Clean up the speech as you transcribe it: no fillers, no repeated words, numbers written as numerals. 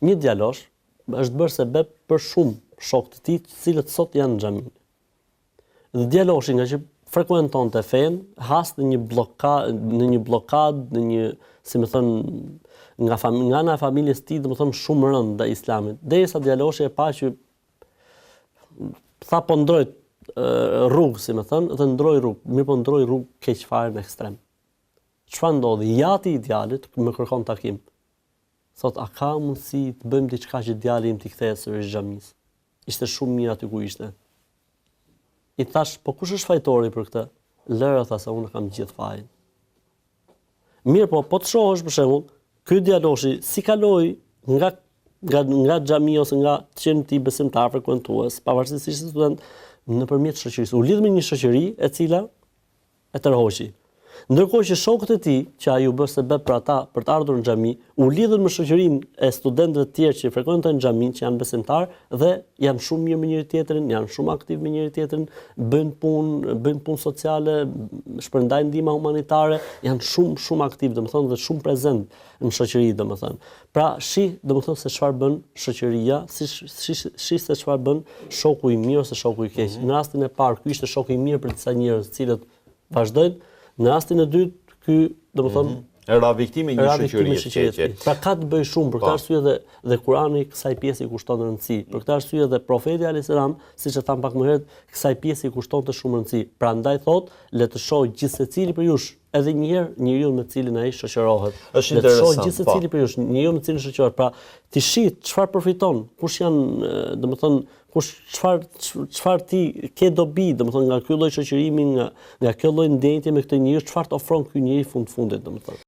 një djalosh është bërë sebeb për shumë shokë të tij, të cilët sot janë në xhami. Dhe djaloshi nga që frekuentonte fen, has në një blokad, në një, si më thon, nga ana e familjes së tij, domethënë shumë rënd ndaj islamit. Derisa djaloshi e pa që tha po ndroj rrugë, si më thon, dhe ndroj rrugë, mirë po ndroj rrugë keq fare në ekstrem. Çfarë ndodhi? Jati i djalit më kërkon takim. Thot, a ka mundësi të bëjmë diçka që djali im t'i kthehet sërish xhamis? Ishte shumë mirë aty ku ishte. I thash, po kush është fajtori për këtë? Lëra, tha, se unë kam gjithë fajin. Mirë po të shohësh për shembull, ky djaloshi si kaloi nga xhami ose nga qenë ti besimtar frekuentues, pavarësisht se ishte student, nëpërmjet shoqërisë. U lidh me një shoqëri e cila e tërhoqi. Ndërkohë që shokët e tij, që ai u bë sebeb për ata për të ardhur në xhami, u lidhën me shoqërinë e studentëve të tjerë që frekuentojnë xhamin, që janë besimtar dhe janë shumë mirë me njëri tjetrin, janë shumë aktiv me njëri tjetrin, bëjnë punë sociale, shpërndajnë ndihmë humanitare, janë shumë aktiv, domethënë dhe shumë prezent në shoqëri, domethënë. Pra, domethënë se çfarë bën shoqëria, se çfarë bën shoku i mirë ose shoku i keq. Në rastin e parë, ky ishte shoku i mirë për disa njerëz, të cilët vazhdojnë. Në rastin e dytë, ky, domethënë, era viktim i një shoqërie. Pra ka të bëjë shumë për këtë arsye dhe Kurani kësaj pjese i kushton rëndësi. Për këtë arsye dhe profeti alayhis salam, siç e tham pak më herët, kësaj pjese i kushtonte shumë rëndësi. Prandaj thot, le të shohë gjithsecili për jush, edhe një herë njeriu me cilin ai shoqërohet. Është interesant. Le të shohë gjithsecili për jush, njeriu me cilin shoqërohet. Pra, ti shih çfarë përfiton, kush janë, domethënë, çfarë ti ke dobi, domethënë nga ky lloj shoqërimi, nga kjo lloj ndjenje me këtë njeriu, çfarë të ofron ky njeri fundit, domethënë.